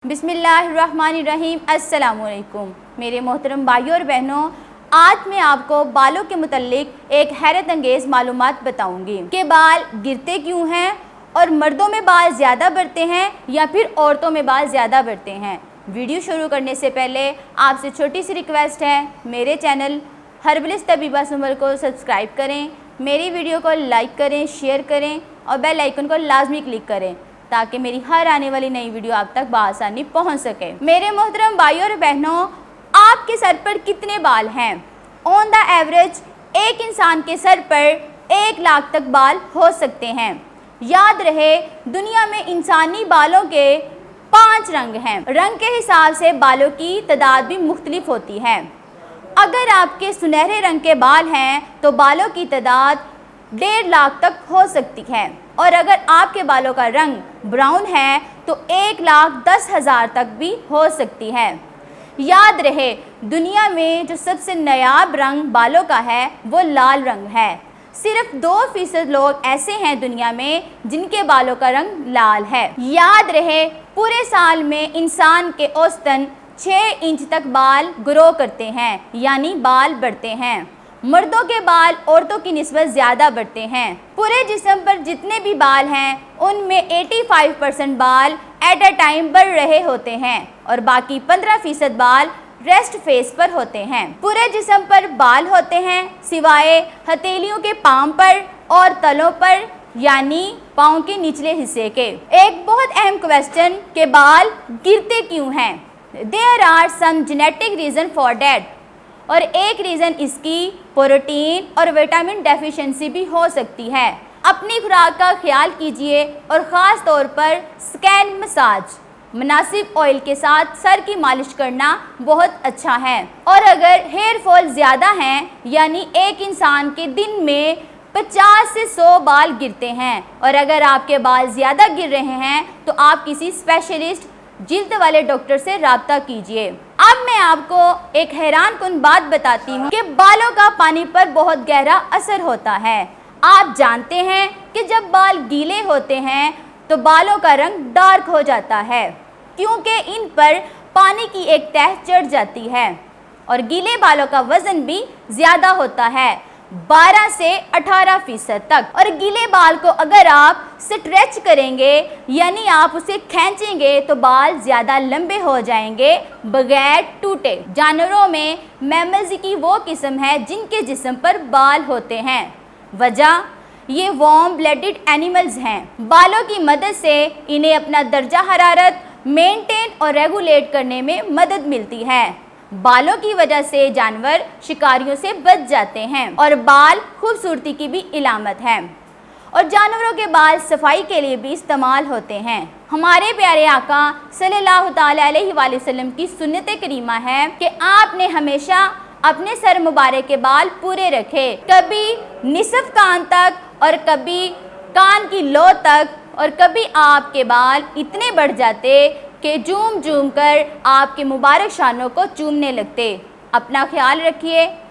بسم اللہ الرحمن الرحیم۔ السلام علیکم میرے محترم بھائیوں اور بہنوں، آج میں آپ کو بالوں کے متعلق ایک حیرت انگیز معلومات بتاؤں گی کہ بال گرتے کیوں ہیں اور مردوں میں بال زیادہ بڑھتے ہیں یا پھر عورتوں میں بال زیادہ بڑھتے ہیں۔ ویڈیو شروع کرنے سے پہلے آپ سے چھوٹی سی ریکویسٹ ہے، میرے چینل ہربلسٹ طبیبہ سنور کو سبسکرائب کریں، میری ویڈیو کو لائک کریں، شیئر کریں اور بیل آئیکن کو لازمی کلک کریں تاکہ میری ہر آنے والی نئی ویڈیو آپ تک بآسانی پہنچ سکے۔ میرے محترم بھائیوں اور بہنوں، آپ کے سر پر کتنے بال ہیں؟ آن دا ایوریج ایک انسان کے سر پر 1 لاکھ تک بال ہو سکتے ہیں۔ یاد رہے، دنیا میں انسانی بالوں کے 5 رنگ ہیں۔ رنگ کے حساب سے بالوں کی تعداد بھی مختلف ہوتی ہے۔ اگر آپ کے سنہرے رنگ کے بال ہیں تو بالوں کی تعداد 1.5 لاکھ تک ہو سکتی ہے، اور اگر آپ کے بالوں کا رنگ براؤن ہے تو 1,10,000 تک بھی ہو سکتی ہے۔ یاد رہے، دنیا میں جو سب سے نایاب رنگ بالوں کا ہے وہ لال رنگ ہے۔ صرف 2% لوگ ایسے ہیں دنیا میں جن کے بالوں کا رنگ لال ہے۔ یاد رہے، پورے سال میں انسان کے اوسطاً 6 انچ تک بال گرو کرتے ہیں، یعنی بال بڑھتے ہیں۔ مردوں کے بال عورتوں کی نسبت زیادہ بڑھتے ہیں۔ پورے جسم پر جتنے بھی بال ہیں ان میں 85% بال ایٹ اے ٹائم بڑھ رہے ہوتے ہیں اور باقی 15% بال ریسٹ فیس پر ہوتے ہیں۔ پورے جسم پر بال ہوتے ہیں سوائے ہتھیلیوں کے پام پر اور تلوں پر، یعنی پاؤں کے نچلے حصے کے۔ ایک بہت اہم کویسچن کہ بال گرتے کیوں ہیں؟ There are some genetic reason for that، اور ایک ریزن اس کی پروٹین اور وٹامن ڈیفیشنسی بھی ہو سکتی ہے۔ اپنی خوراک کا خیال کیجیے اور خاص طور پر سکین مساج، مناسب آئل کے ساتھ سر کی مالش کرنا بہت اچھا ہے۔ اور اگر ہیئر فال زیادہ ہیں، یعنی ایک انسان کے دن میں 50 سے 100 بال گرتے ہیں، اور اگر آپ کے بال زیادہ گر رہے ہیں تو آپ کسی اسپیشلسٹ جلد والے ڈاکٹر سے رابطہ کیجیے۔ اب میں آپ کو ایک حیران کن بات بتاتی ہوں کہ بالوں کا پانی پر بہت گہرا اثر ہوتا ہے۔ آپ جانتے ہیں کہ جب بال گیلے ہوتے ہیں تو بالوں کا رنگ ڈارک ہو جاتا ہے، کیونکہ ان پر پانی کی ایک تہہ چڑھ جاتی ہے، اور گیلے بالوں کا وزن بھی زیادہ ہوتا ہے، 12 سے 18% تک۔ اور گیلے بال کو اگر آپ سٹریچ کریں گے، یعنی آپ اسے کھینچیں گے تو بال زیادہ لمبے ہو جائیں گے بغیر ٹوٹے۔ جانوروں میں میملز کی وہ قسم ہے جن کے جسم پر بال ہوتے ہیں۔ وجہ، یہ وارم بلڈڈ اینیملز ہیں۔ بالوں کی مدد سے انہیں اپنا درجہ حرارت مینٹین اور ریگولیٹ کرنے میں مدد ملتی ہے۔ بالوں کی وجہ سے جانور شکاریوں سے بچ جاتے ہیں، اور بال خوبصورتی کی بھی علامت ہے، اور جانوروں کے بال صفائی کے لیے بھی استعمال ہوتے ہیں۔ ہمارے پیارے آقا صلی اللہ تعالیٰ علیہ وآلہ وسلم کی سنت کریمہ ہے کہ آپ نے ہمیشہ اپنے سر مبارک کے بال پورے رکھے، کبھی نصف کان تک اور کبھی کان کی لو تک، اور کبھی آپ کے بال اتنے بڑھ جاتے کہ جوم جوم کر آپ کے مبارک شانوں کو چومنے لگتے۔ اپنا خیال رکھیے۔